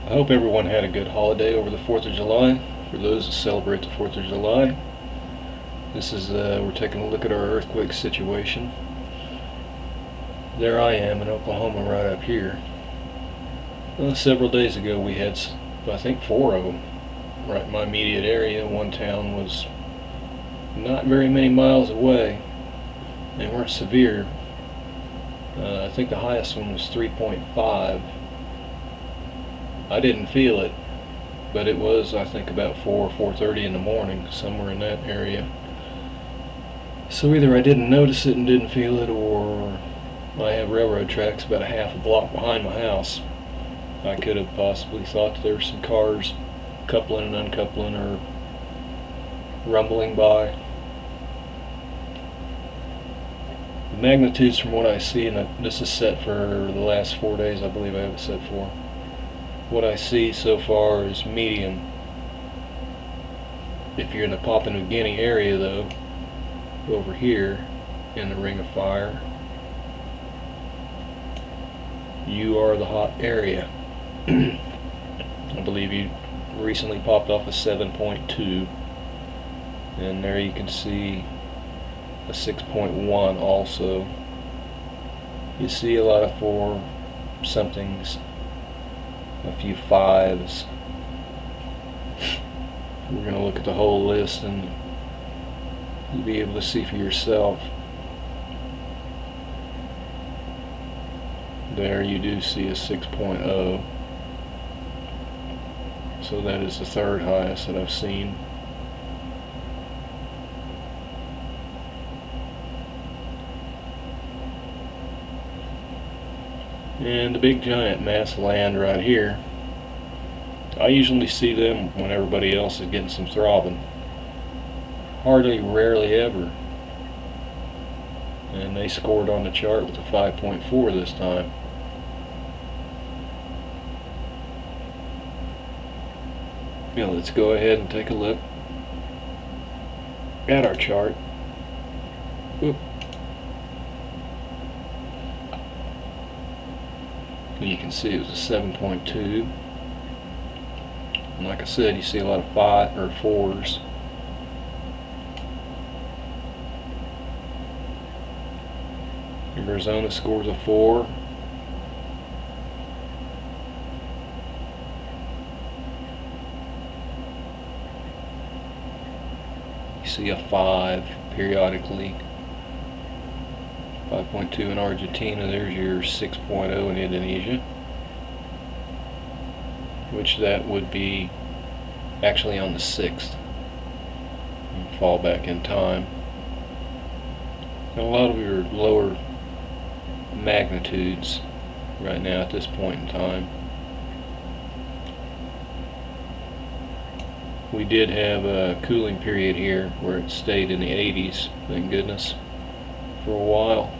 I hope everyone had a good holiday over the 4th of July. For those that celebrate the 4th of July, we're taking a look at our earthquake situation. There I am in Oklahoma, right up here. Several days ago we had, I think, 4 of them right in my immediate area. One town was not very many miles away. They weren't severe. I think the highest one was 3.5. I didn't feel it, but it was, I think, about 4:30 in the morning, somewhere in that area. So either I didn't notice it and didn't feel it, or I have railroad tracks about a half a block behind my house. I could have possibly thought that there were some cars coupling and uncoupling or rumbling by. The magnitudes from what I see, and this is set for the last 4 days, I believe I have it set for. What I see so far is medium. If you're in the Papua New Guinea area, though, over here in the Ring of Fire, you are the hot area. I believe you recently popped off a 7.2, and there you can see a 6.1 also. You see a lot of 4 somethings, a few 5s. We're going to look at the whole list and you'll be able to see for yourself. There you do see a 6.0. So that is the 3rd highest that I've seen. And the big giant mass of land right here, I usually see them when everybody else is getting some throbbing. Hardly, rarely ever. And they scored on the chart with a 5.4 this time. Now let's go ahead and take a look at our chart. Oop. You can see it was a 7.2, and like I said, you see a lot of 5 or 4s. Arizona scores a 4. You see a 5 periodically. 5.2 in Argentina. There's your 6.0 in Indonesia, which that would be actually on the 6th. Fall back in time. And a lot of your lower magnitudes right now at this point in time. We did have a cooling period here where it stayed in the 80s, thank goodness, for a while.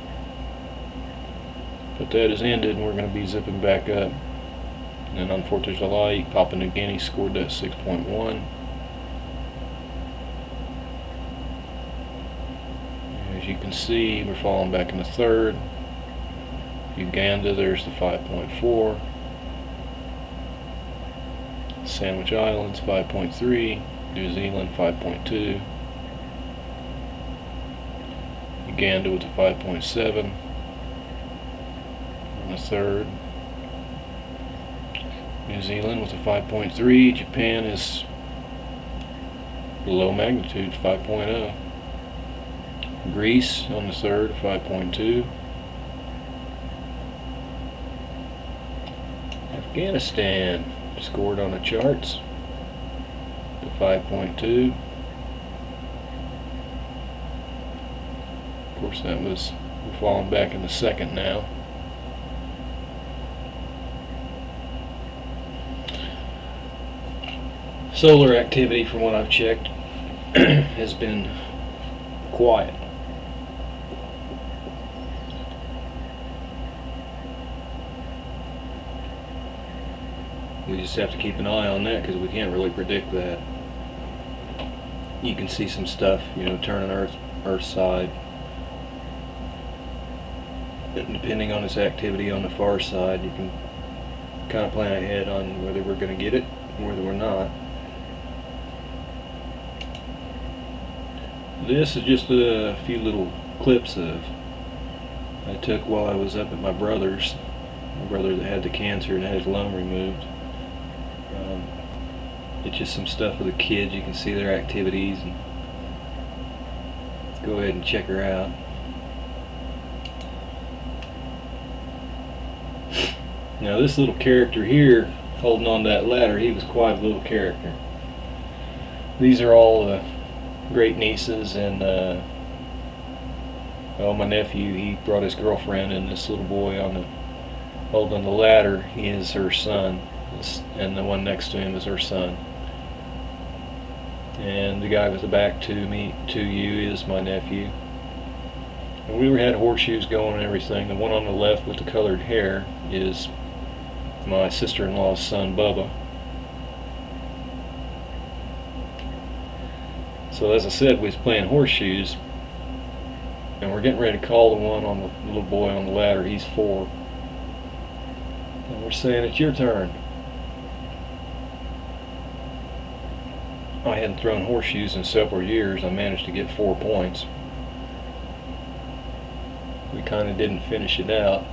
But that has ended and we're going to be zipping back up. And then on 4th of July, Papua New Guinea scored that 6.1. As you can see, we're falling back in the 3rd. Uganda, there's the 5.4. Sandwich Islands, 5.3. New Zealand, 5.2. Uganda with a 5.7 on the 3rd. New Zealand with a 5.3. Japan is low magnitude, 5.0. Greece on the 3rd, 5.2. Afghanistan scored on the charts to 5.2. Of course, we're falling back in the 2nd now. Solar activity, from what I've checked, has been quiet. We just have to keep an eye on that because we can't really predict that. You can see some stuff, turning Earth's side. Depending on its activity on the far side, you can kind of plan ahead on whether we're going to get it or whether we're not. This is just a few little clips I took while I was up at my brother's. My brother that had the cancer and had his lung removed. It's just some stuff with the kids. You can see their activities. And let's go ahead and check her out. Now this little character here, holding on to that ladder, he was quite a little character. These are all great nieces, and well, my nephew, he brought his girlfriend, and this little boy holding the ladder, he is her son, and the one next to him is her son. And the guy with the back to you is my nephew. And we had horseshoes going and everything. The one on the left with the colored hair is my sister-in-law's son, Bubba. So as I said, we was playing horseshoes, and we're getting ready to call the one on the little boy on the ladder. He's 4. And we're saying, it's your turn. I hadn't thrown horseshoes in several years. I managed to get 4 points. We kind of didn't finish it out.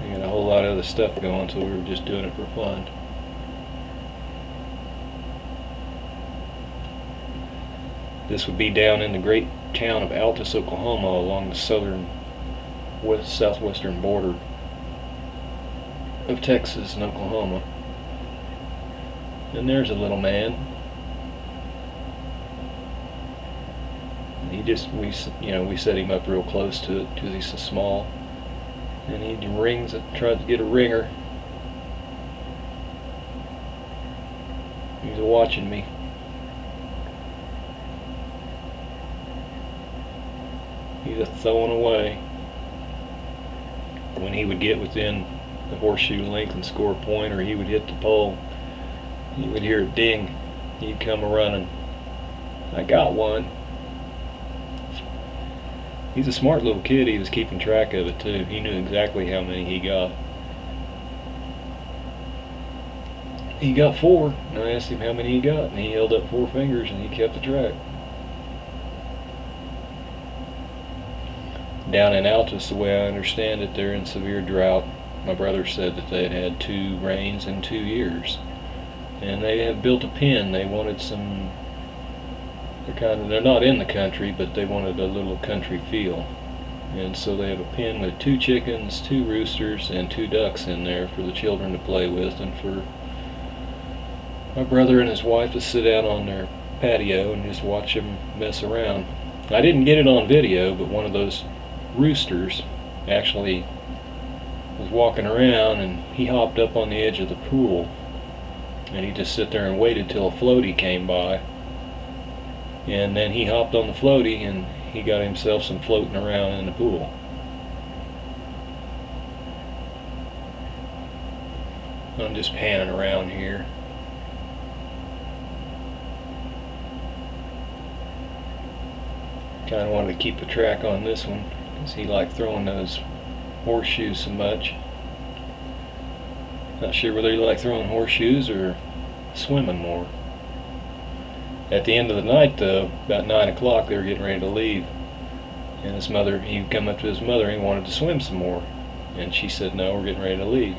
We had a whole lot of other stuff going, so we were just doing it for fun. This would be down in the great town of Altus, Oklahoma, along the southwestern border of Texas and Oklahoma. And there's a little man. We set him up real close to it because he's so small. And he tried to get a ringer. He's watching me. He's just throwing away. When he would get within the horseshoe length and score a point, or he would hit the pole, you would hear it ding. He'd come a-running. I got one. He's a smart little kid. He was keeping track of it too. He knew exactly how many he got. He got 4, and I asked him how many he got, and he held up 4 fingers, and he kept the track. Down in Altus, the way I understand it, they're in severe drought. My brother said that they had 2 rains in 2 years. And they have built a pen. They wanted some, they're not in the country, but they wanted a little country feel. And so they have a pen with 2 chickens, 2 roosters, and 2 ducks in there for the children to play with, and for my brother and his wife to sit out on their patio and just watch them mess around. I didn't get it on video, but one of those roosters actually was walking around, and he hopped up on the edge of the pool. And he just sat there and waited till a floaty came by. And then he hopped on the floaty and he got himself some floating around in the pool. I'm just panning around here. Kind of wanted to keep a track on this one because he liked throwing those horseshoes so much. Not sure whether he liked throwing horseshoes or swimming more. At the end of the night, though, about 9 o'clock, they were getting ready to leave. And his mother, he'd come up to his mother and he wanted to swim some more. And she said, no, we're getting ready to leave.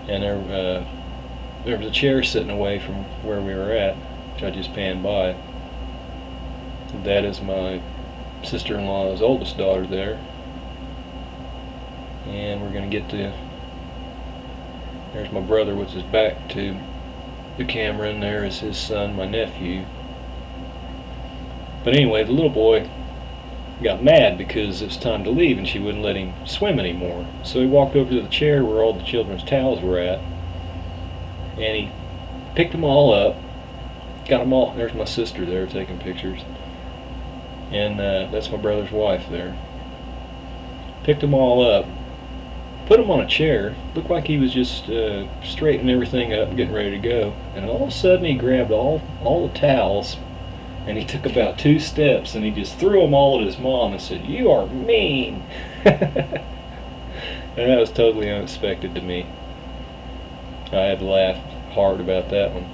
And there was a chair sitting away from where we were at, which I just panned by. That is my sister-in-law's oldest daughter there. And we're going to get to... There's my brother with his back to the camera, and there is his son, my nephew. But anyway, the little boy got mad because it was time to leave and she wouldn't let him swim anymore. So he walked over to the chair where all the children's towels were at, and he picked them all up, got them all. There's my sister there taking pictures, and that's my brother's wife there. Picked them all up, put him on a chair. Looked like he was just straightening everything up, getting ready to go. And all of a sudden he grabbed all the towels, and he took about 2 steps, and he just threw them all at his mom and said, "You are mean." And that was totally unexpected to me. I had to laugh hard about that one.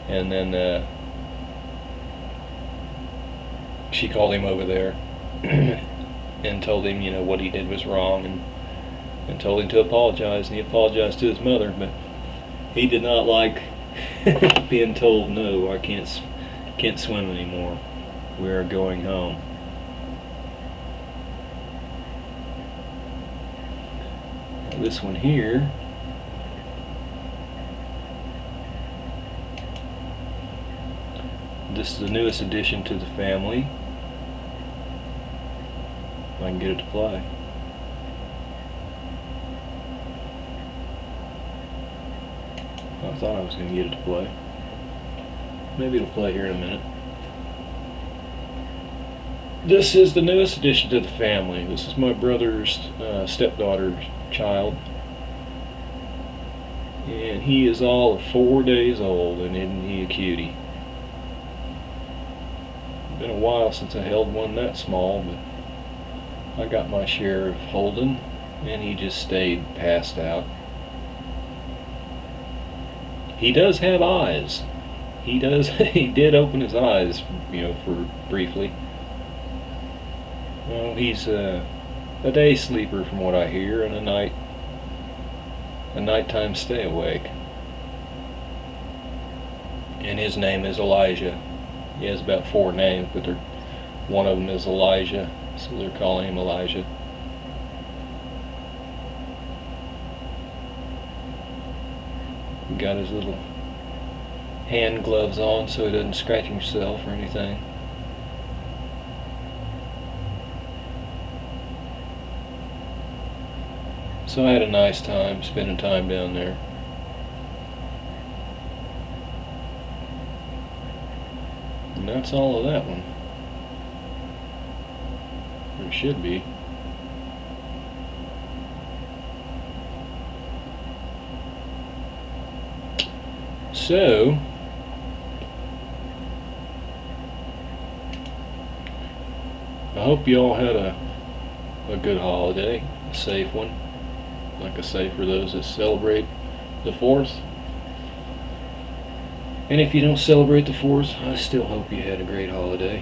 And then she called him over there and told him, what he did was wrong, and told him to apologize. And he apologized to his mother, but he did not like being told, no, I can't swim anymore. We are going home. This one here, this is the newest addition to the family. If I can get it to play. I thought I was going to get it to play. Maybe it'll play here in a minute. This is the newest addition to the family. This is my brother's stepdaughter's child. And he is all of 4 days old, and isn't he a cutie? It's been a while since I held one that small, but I got my share of holding, and he just stayed passed out. He does have eyes. He did open his eyes, for briefly. Well, he's a day sleeper from what I hear, and a nighttime stay awake. And his name is Elijah. He has about 4 names, but one of them is Elijah, so they're calling him Elijah. He got his little hand gloves on so he doesn't scratch himself or anything. So I had a nice time spending time down there. And that's all of that one. Or it should be. So, I hope you all had a good holiday, a safe one. Like I say, for those that celebrate the 4th. And if you don't celebrate the 4th, I still hope you had a great holiday,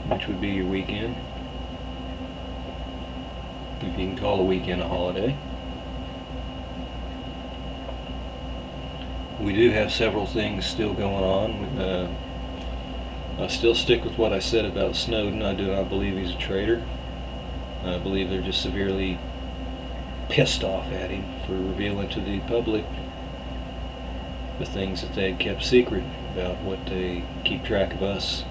which would be your weekend. If you can call a weekend a holiday. We do have several things still going on. I still stick with what I said about Snowden. I do not believe he's a traitor. I believe they're just severely pissed off at him for revealing to the public the things that they had kept secret about what they keep track of us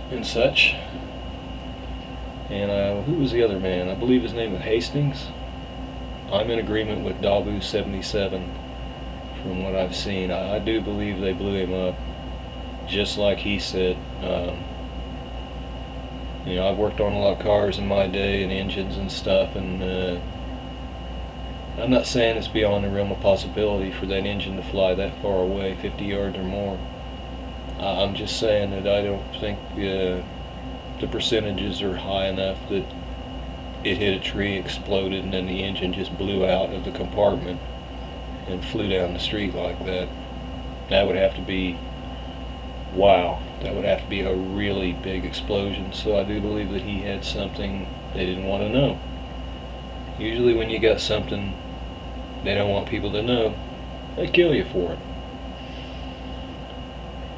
and such. And who was the other man? I believe his name was Hastings. I'm in agreement with Dabu 77 from what I've seen. I do believe they blew him up, just like he said. I've worked on a lot of cars in my day and engines and stuff, and I'm not saying it's beyond the realm of possibility for that engine to fly that far away, 50 yards or more. I'm just saying that I don't think the percentages are high enough that it hit a tree, exploded, and then the engine just blew out of the compartment and flew down the street like that. That would have to be, wow, that would have to be a really big explosion. So I do believe that he had something they didn't want to know. Usually when you got something they don't want people to know, they kill you for it.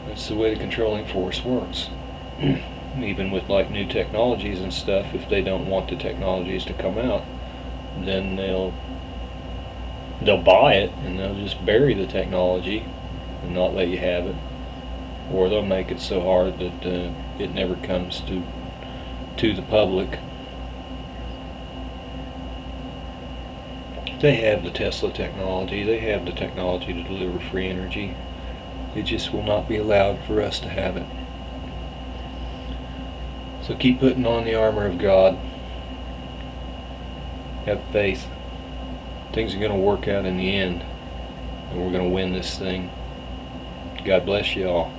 That's the way the controlling force works. Even with like new technologies and stuff, if they don't want the technologies to come out, then they'll buy it and they'll just bury the technology and not let you have it, or they'll make it so hard that it never comes to the public. They have the Tesla technology, they have the technology to deliver free energy. It just will not be allowed for us to have it. So keep putting on the armor of God. Have faith. Things are going to work out in the end, and we're going to win this thing. God bless you all.